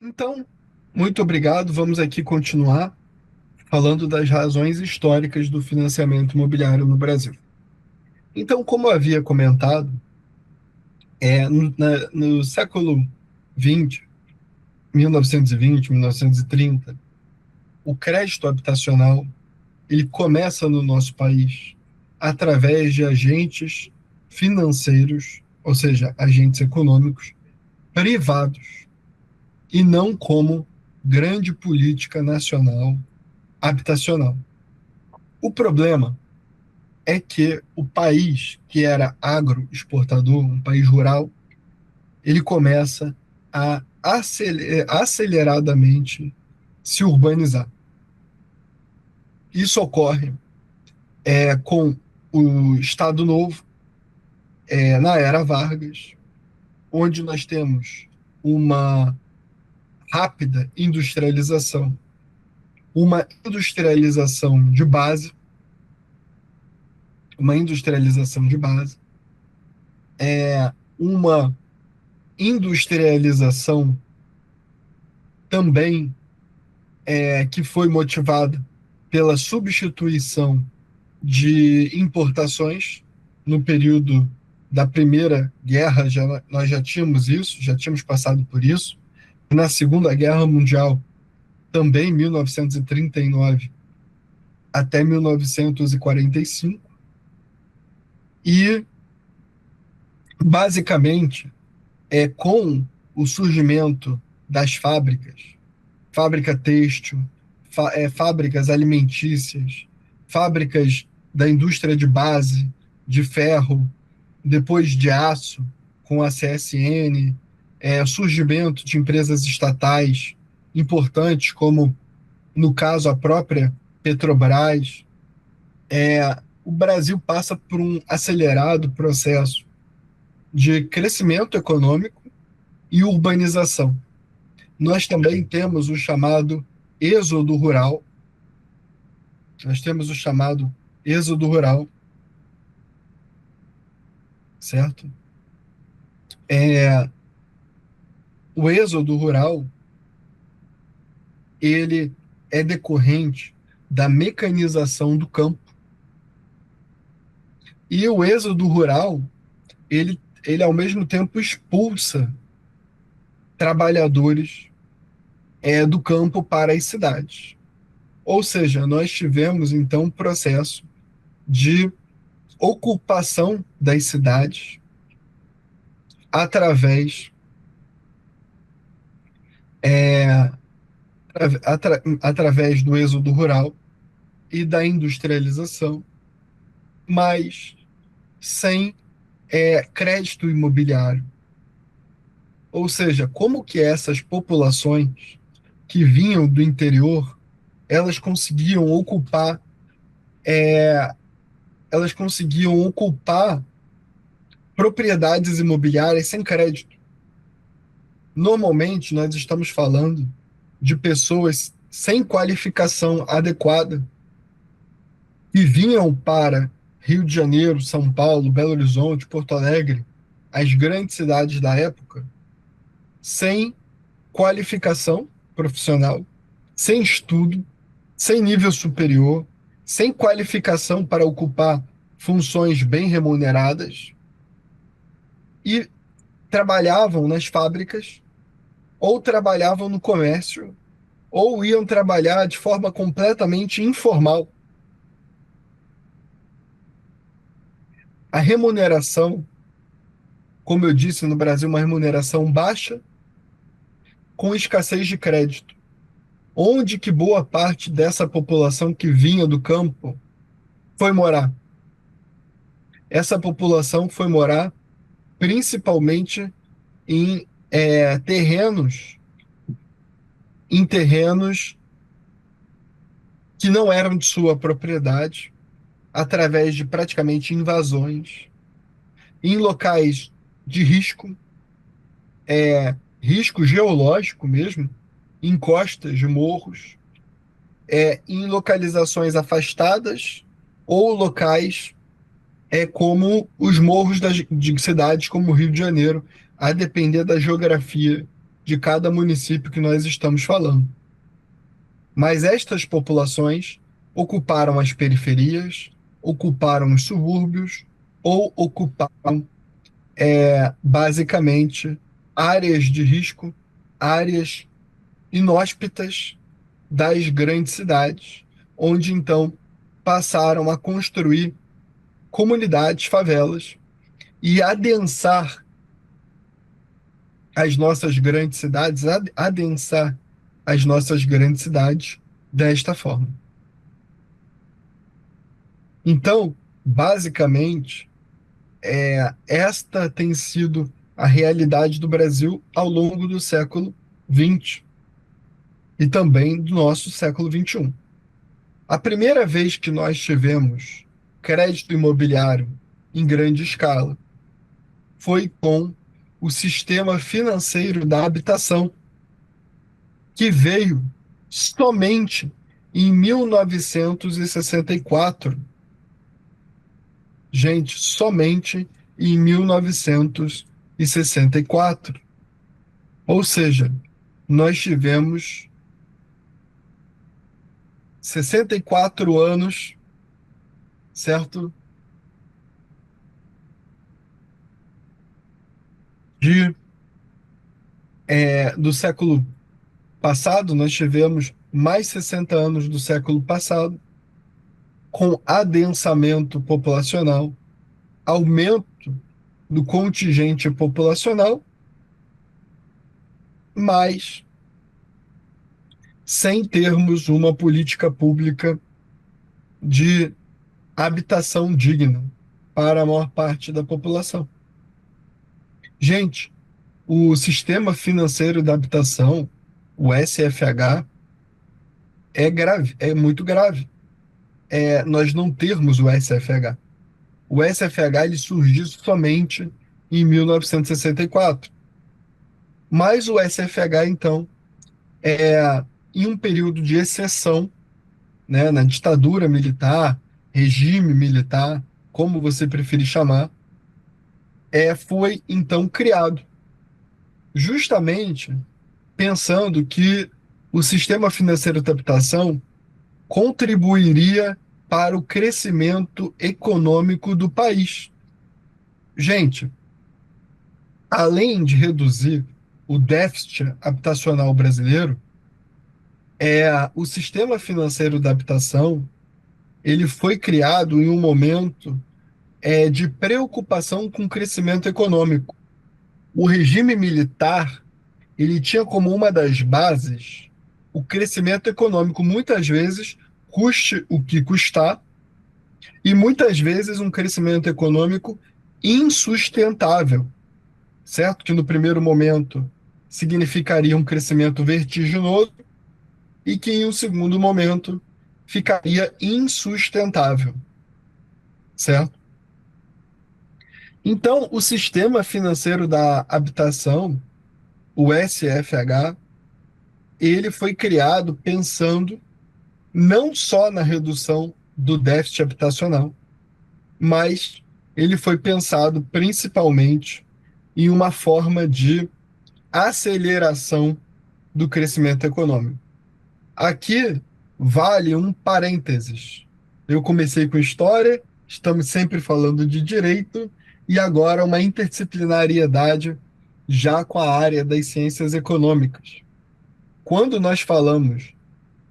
Então, muito obrigado. Vamos aqui continuar falando das razões históricas do financiamento imobiliário no Brasil. Então, como eu havia comentado, no século XX, 1920, 1930, o crédito habitacional ele começa no nosso país através de agentes financeiros, ou seja, agentes econômicos privados, e não como grande política nacional habitacional. O problema é que o país que era agroexportador, um país rural, ele começa a aceleradamente se urbanizar. Isso ocorre com o Estado Novo, na era Vargas, onde nós temos uma rápida industrialização, uma industrialização de base, uma industrialização de base, uma industrialização também que foi motivada pela substituição de importações no período da Primeira Guerra, nós já tínhamos isso, já tínhamos passado por isso. Na Segunda Guerra Mundial, também 1939 até 1945, e basicamente com o surgimento das fábrica têxtil, fábricas alimentícias, fábricas da indústria de base, de ferro, depois de aço, com a CSN, surgimento de empresas estatais importantes, como, no caso, a própria Petrobras. O Brasil passa por um acelerado processo de crescimento econômico e urbanização. Nós também temos o chamado êxodo rural. Nós temos o chamado êxodo rural, certo? É, o êxodo rural, ele é decorrente da mecanização do campo. E o êxodo rural, ele ao mesmo tempo expulsa trabalhadores do campo para as cidades. Ou seja, nós tivemos então um processo de ocupação das cidades através é, através do êxodo rural e da industrialização, mas sem crédito imobiliário. Ou seja, como que essas populações que vinham do interior, elas conseguiam ocupar, é, elas conseguiam ocupar propriedades imobiliárias sem crédito. Normalmente, nós estamos falando de pessoas sem qualificação adequada que vinham para Rio de Janeiro, São Paulo, Belo Horizonte, Porto Alegre, as grandes cidades da época, sem qualificação profissional, sem estudo, sem nível superior, sem qualificação para ocupar funções bem remuneradas, e trabalhavam nas fábricas, ou trabalhavam no comércio, ou iam trabalhar de forma completamente informal. A remuneração, como eu disse, no Brasil, uma remuneração baixa, com escassez de crédito. Onde que boa parte dessa população que vinha do campo foi morar? Essa população foi morar principalmente em terrenos, em terrenos que não eram de sua propriedade, através de praticamente invasões, em locais de risco, risco geológico mesmo, em costas de morros, em localizações afastadas ou locais como os morros de cidades como o Rio de Janeiro, a depender da geografia de cada município que nós estamos falando. Mas estas populações ocuparam as periferias, ocuparam os subúrbios ou ocuparam, basicamente, áreas de risco, áreas inóspitas das grandes cidades, onde então passaram a construir comunidades, favelas e adensar as nossas grandes cidades, adensar as nossas grandes cidades desta forma. Então, basicamente, esta tem sido a realidade do Brasil ao longo do século XX e também do nosso século XXI. A primeira vez que nós tivemos crédito imobiliário em grande escala foi com o sistema financeiro da habitação, que veio somente em 1964. Gente, somente em 1964. Ou seja, nós tivemos 64 anos, certo? Do século passado, nós tivemos mais 60 anos do século passado, com adensamento populacional, aumento do contingente populacional, mas sem termos uma política pública de habitação digna para a maior parte da população. Gente, o sistema financeiro da habitação, o SFH, é grave, é muito grave. Nós não termos o SFH. O SFH ele surgiu somente em 1964. Mas o SFH, então, em um período de exceção, né, na ditadura militar, regime militar, como você preferir chamar, foi então criado, justamente pensando que o sistema financeiro de habitação contribuiria para o crescimento econômico do país. Gente, além de reduzir o déficit habitacional brasileiro, o sistema financeiro da habitação ele foi criado em um momento de preocupação com o crescimento econômico. O regime militar ele tinha como uma das bases o crescimento econômico, muitas vezes custe o que custar, e muitas vezes um crescimento econômico insustentável, certo? Que no primeiro momento significaria um crescimento vertiginoso e que em um segundo momento ficaria insustentável, certo? Então, o sistema financeiro da habitação, o SFH, ele foi criado pensando não só na redução do déficit habitacional, mas ele foi pensado principalmente em uma forma de aceleração do crescimento econômico. Aqui vale um parênteses. Eu comecei com história, estamos sempre falando de direito, e agora uma interdisciplinariedade já com a área das ciências econômicas. Quando nós falamos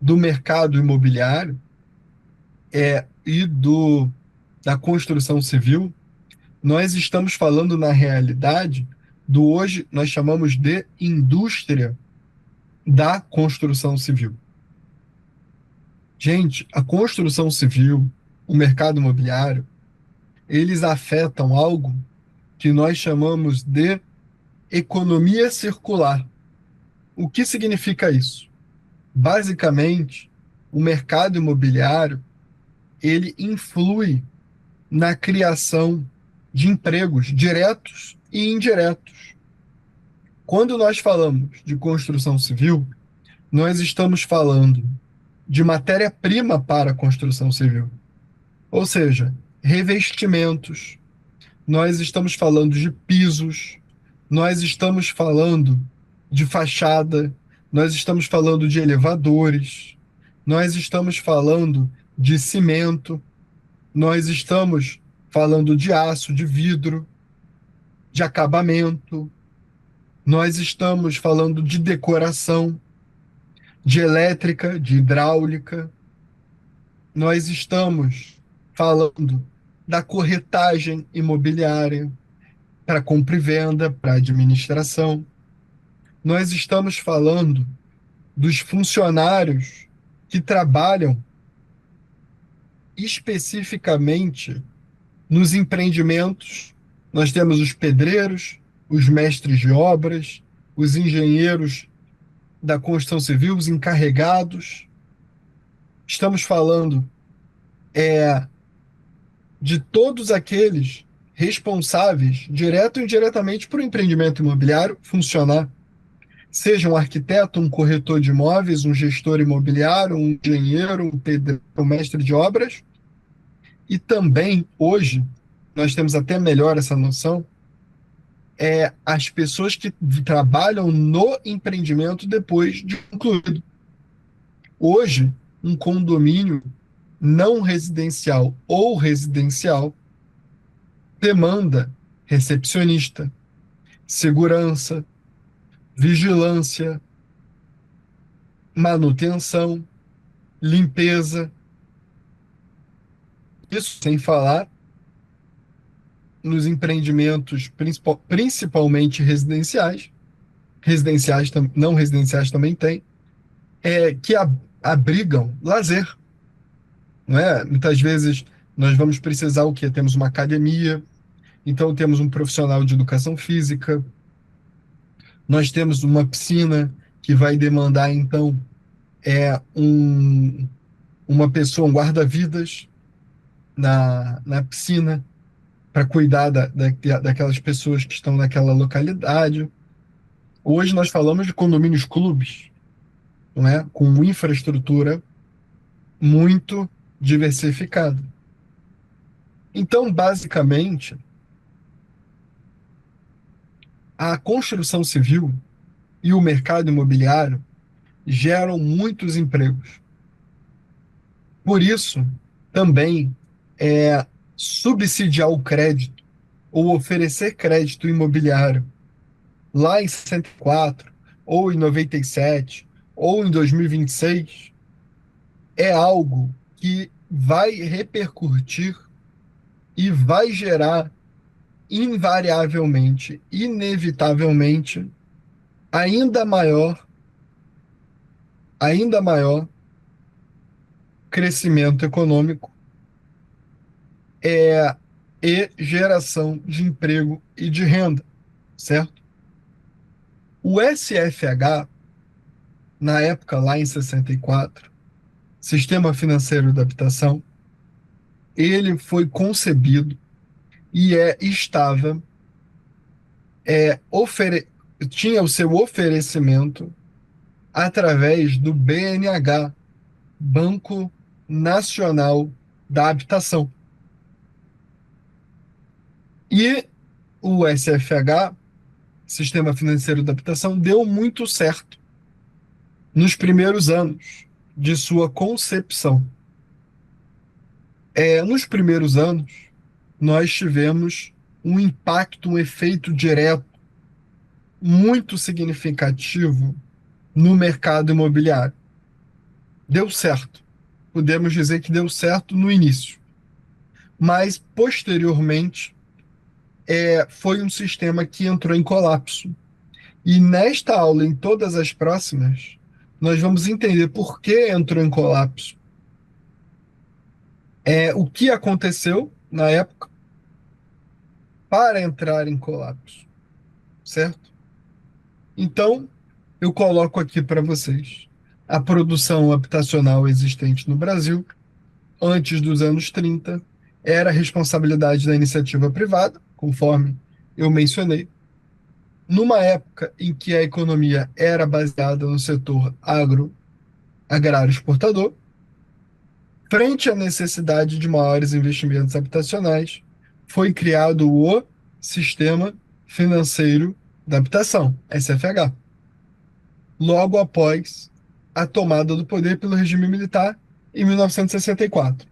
do mercado imobiliário e da construção civil, nós estamos falando, na realidade, do hoje nós chamamos de indústria da construção civil. Gente, a construção civil, o mercado imobiliário, eles afetam algo que nós chamamos de economia circular. O que significa isso? Basicamente, o mercado imobiliário, ele influi na criação de empregos diretos e indiretos. Quando nós falamos de construção civil, nós estamos falando de matéria-prima para a construção civil, ou seja, revestimentos, nós estamos falando de pisos, nós estamos falando de fachada, nós estamos falando de elevadores, nós estamos falando de cimento, nós estamos falando de aço, de vidro, de acabamento, nós estamos falando de decoração, de elétrica, de hidráulica, nós estamos falando da corretagem imobiliária para compra e venda, para administração. Nós estamos falando dos funcionários que trabalham especificamente nos empreendimentos. Nós temos os pedreiros, os mestres de obras, os engenheiros da construção civil, os encarregados. Estamos falando de todos aqueles responsáveis, direto ou indiretamente, por o empreendimento imobiliário funcionar. Seja um arquiteto, um corretor de imóveis, um gestor imobiliário, um engenheiro, um pedreiro, um mestre de obras. E também, hoje, nós temos até melhor essa noção, as pessoas que trabalham no empreendimento depois de concluído. Hoje, um condomínio não residencial ou residencial demanda recepcionista, segurança, vigilância, manutenção, limpeza. Isso sem falar nos empreendimentos principalmente residenciais, não residenciais também tem, que abrigam lazer, não é? Muitas vezes nós vamos precisar o quê? Temos uma academia, então temos um profissional de educação física, nós temos uma piscina que vai demandar então uma pessoa, um guarda-vidas na piscina para cuidar daquelas pessoas que estão naquela localidade. Hoje nós falamos de condomínios clubes, não é? Com infraestrutura muito diversificada. Então, basicamente, a construção civil e o mercado imobiliário geram muitos empregos. Por isso, também subsidiar o crédito ou oferecer crédito imobiliário lá em 64, ou em 97, ou em 2026, é algo que vai repercutir e vai gerar invariavelmente, inevitavelmente, ainda maior, ainda maior crescimento econômico é, e geração de emprego e de renda, certo? O SFH, na época lá em 64, Sistema Financeiro da Habitação, ele foi concebido e estava tinha o seu oferecimento através do BNH, Banco Nacional da Habitação. E o SFH, Sistema Financeiro da Habitação, deu muito certo nos primeiros anos de sua concepção. Nos primeiros anos, nós tivemos um impacto, um efeito direto muito significativo no mercado imobiliário. Deu certo. Podemos dizer que deu certo no início. Mas, posteriormente, foi um sistema que entrou em colapso. E nesta aula, em todas as próximas, nós vamos entender por que entrou em colapso, o que aconteceu na época para entrar em colapso, certo? Então, eu coloco aqui para vocês a produção habitacional existente no Brasil, antes dos anos 30, era responsabilidade da iniciativa privada, conforme eu mencionei, numa época em que a economia era baseada no setor agrário exportador, frente à necessidade de maiores investimentos habitacionais, foi criado o Sistema Financeiro da Habitação, SFH. logo após a tomada do poder pelo regime militar em 1964.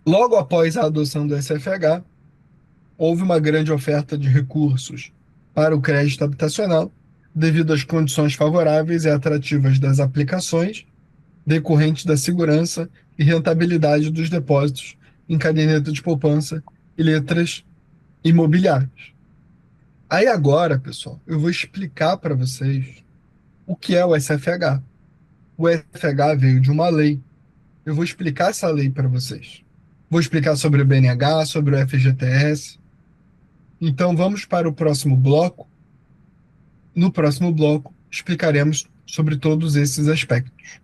Logo após a adoção do SFH, houve uma grande oferta de recursos para o crédito habitacional, devido às condições favoráveis e atrativas das aplicações, decorrentes da segurança e rentabilidade dos depósitos em caderneta de poupança e letras imobiliárias. Aí agora, pessoal, eu vou explicar para vocês o que é o SFH. O SFH veio de uma lei. Eu vou explicar essa lei para vocês. Vou explicar sobre o BNH, sobre o FGTS. Então vamos para o próximo bloco. No próximo bloco, explicaremos sobre todos esses aspectos.